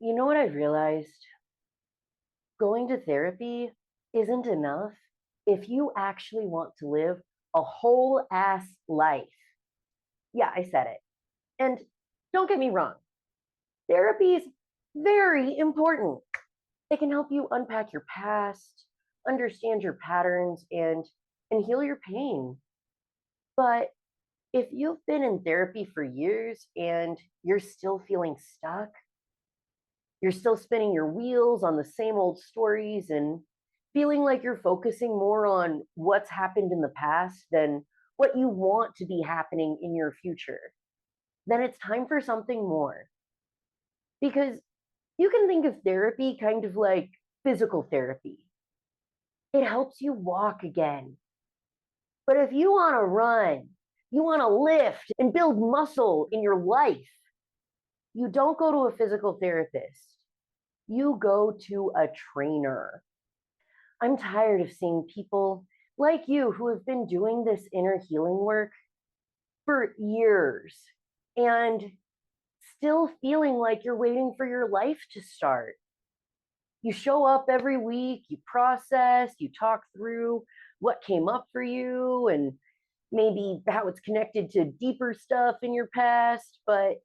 You know what I've realized? Going to therapy isn't enough if you actually want to live a whole ass life. Yeah, I said it. And don't get me wrong, therapy is very important. It can help you unpack your past, understand your patterns, and heal your pain. But if you've been in therapy for years and you're still feeling stuck, you're still spinning your wheels on the same old stories and feeling like you're focusing more on what's happened in the past than what you want to be happening in your future, then it's time for something more. Because you can think of therapy kind of like physical therapy. It helps you walk again. But if you want to run, you want to lift and build muscle in your life, you don't go to a physical therapist. You go to a trainer. I'm tired of seeing people like you who have been doing this inner healing work for years and still feeling like you're waiting for your life to start. You show up every week, you process, you talk through what came up for you and maybe how it's connected to deeper stuff in your past, but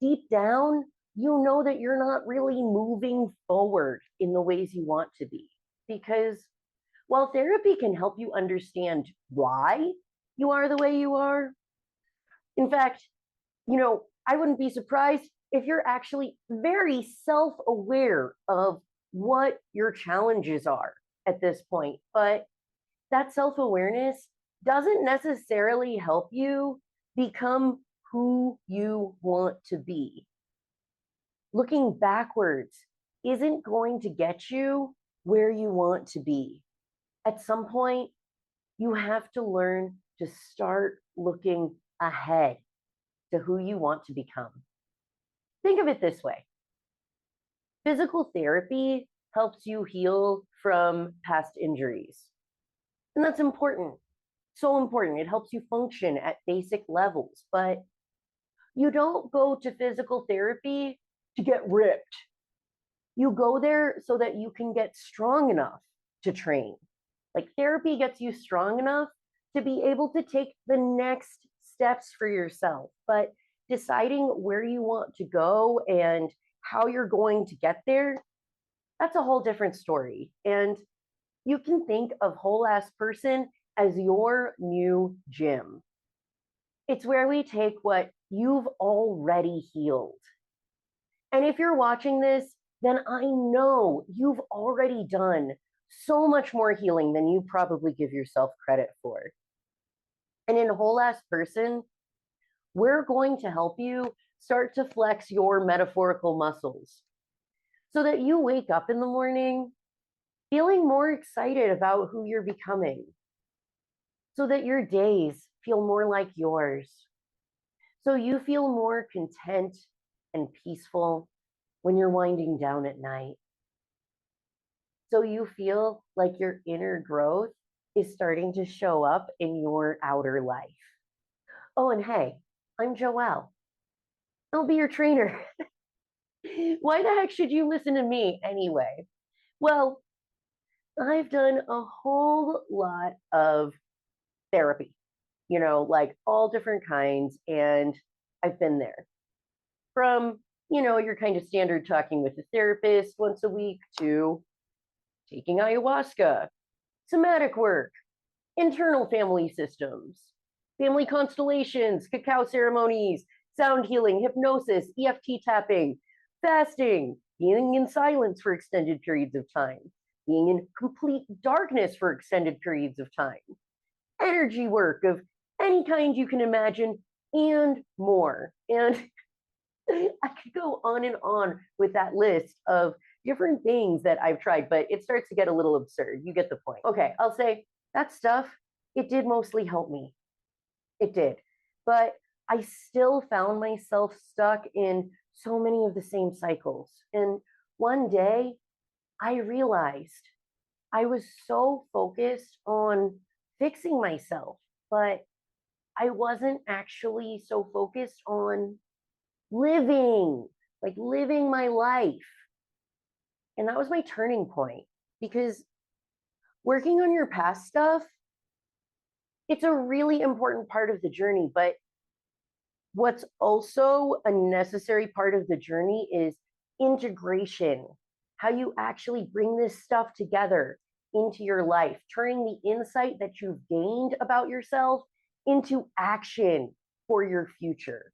deep down, you know that you're not really moving forward in the ways you want to be. Because while therapy can help you understand why you are the way you are, in fact, I wouldn't be surprised if you're actually very self aware of what your challenges are at this point. But that self awareness doesn't necessarily help you become who you want to be. Looking backwards isn't going to get you where you want to be. At some point, you have to learn to start looking ahead to who you want to become. Think of it this way: physical therapy helps you heal from past injuries. And that's important. So important. It helps you function at basic levels, but you don't go to physical therapy to get ripped. You go there so that you can get strong enough to train. Like therapy gets you strong enough to be able to take the next steps for yourself. But deciding where you want to go and how you're going to get there, that's a whole different story. And you can think of Whole Ass Person as your new gym. It's where we take what you've already healed. And if you're watching this, then I know you've already done so much more healing than you probably give yourself credit for. And in Whole Ass Person, we're going to help you start to flex your metaphorical muscles so that you wake up in the morning feeling more excited about who you're becoming, so that your days feel more like yours, so you feel more content and peaceful when you're winding down at night, so you feel like your inner growth is starting to show up in your outer life. Oh, and hey, I'm Joelle. I'll be your trainer. Why the heck should you listen to me anyway? Well, I've done a whole lot of therapy, like all different kinds, and I've been there. From, your kind of standard talking with a therapist once a week to taking ayahuasca, somatic work, internal family systems, family constellations, cacao ceremonies, sound healing, hypnosis, EFT tapping, fasting, being in silence for extended periods of time, being in complete darkness for extended periods of time, energy work of any kind you can imagine, and more. And I could go on and on with that list of different things that I've tried, but it starts to get a little absurd. You get the point. Okay, I'll say that stuff, it did mostly help me. It did. But I still found myself stuck in so many of the same cycles. And one day I realized I was so focused on fixing myself, but I wasn't actually so focused on living, like living my life. And that was my turning point because working on your past stuff, it's a really important part of the journey. But what's also a necessary part of the journey is integration, how you actually bring this stuff together into your life, turning the insight that you've gained about yourself into action for your future.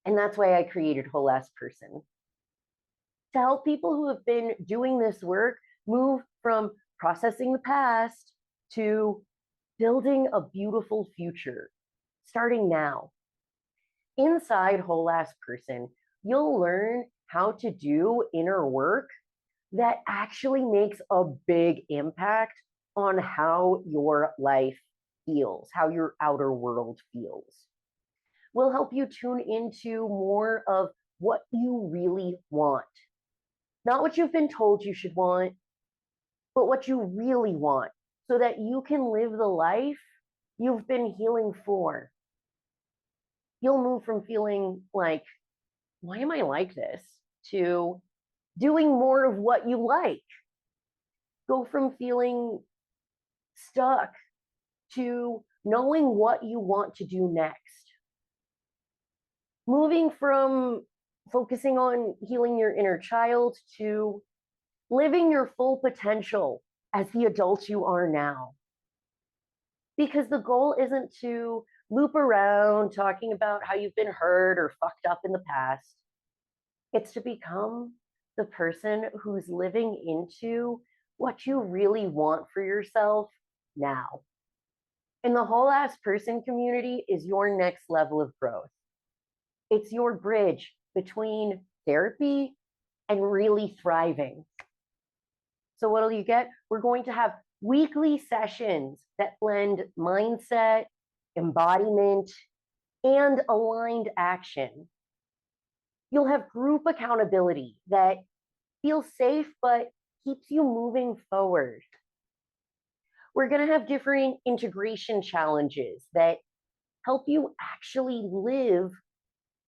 And that's why I created Whole Ass Person, to help people who have been doing this work move from processing the past to building a beautiful future, starting now. Inside Whole Ass Person, you'll learn how to do inner work that actually makes a big impact on how your life feels, how your outer world feels. We'll help you tune into more of what you really want. Not what you've been told you should want, but what you really want, so that you can live the life you've been healing for. You'll move from feeling like, why am I like this, to doing more of what you like. Go from feeling stuck to knowing what you want to do next. Moving from focusing on healing your inner child to living your full potential as the adult you are now. Because the goal isn't to loop around talking about how you've been hurt or fucked up in the past. It's to become the person who's living into what you really want for yourself now. And the Whole Ass Person community is your next level of growth. It's your bridge between therapy and really thriving. So, what'll you get? We're going to have weekly sessions that blend mindset, embodiment, and aligned action. You'll have group accountability that feels safe but keeps you moving forward. We're going to have different integration challenges that help you actually live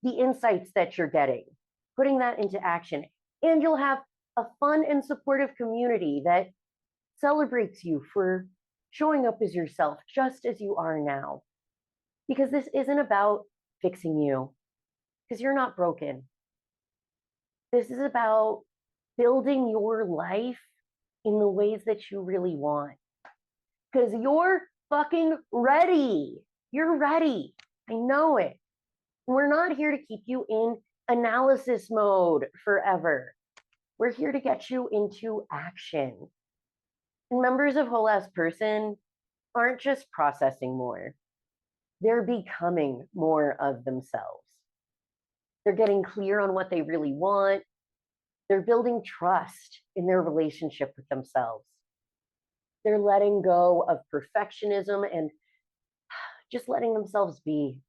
the insights that you're getting, putting that into action. And you'll have a fun and supportive community that celebrates you for showing up as yourself just as you are now. Because this isn't about fixing you, because you're not broken. This is about building your life in the ways that you really want. Because you're fucking ready. You're ready. I know it. We're not here to keep you in analysis mode forever. We're here to get you into action. And members of Whole Ass Person aren't just processing more, they're becoming more of themselves. They're getting clear on what they really want. They're building trust in their relationship with themselves. They're letting go of perfectionism and just letting themselves be,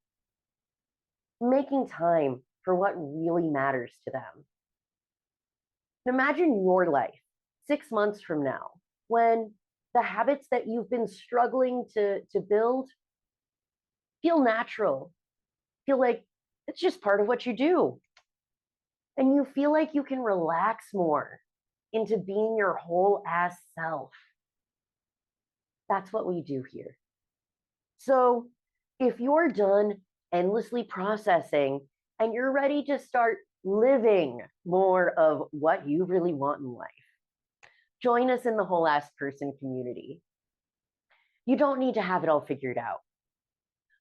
making time for what really matters to them. Imagine your life 6 months from now, when the habits that you've been struggling to build feel natural, feel like it's just part of what you do. And you feel like you can relax more into being your whole ass self. That's what we do here. So if you're done endlessly processing and you're ready to start living more of what you really want in life, join us in the Whole Ass Person community. You don't need to have it all figured out.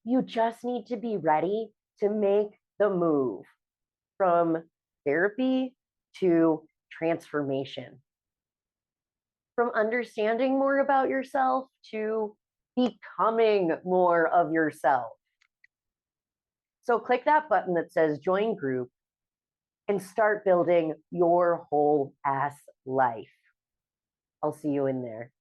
You just need to be ready to make the move from therapy to transformation, from understanding more about yourself to becoming more of yourself. So click that button that says join group and start building your whole ass life. I'll see you in there.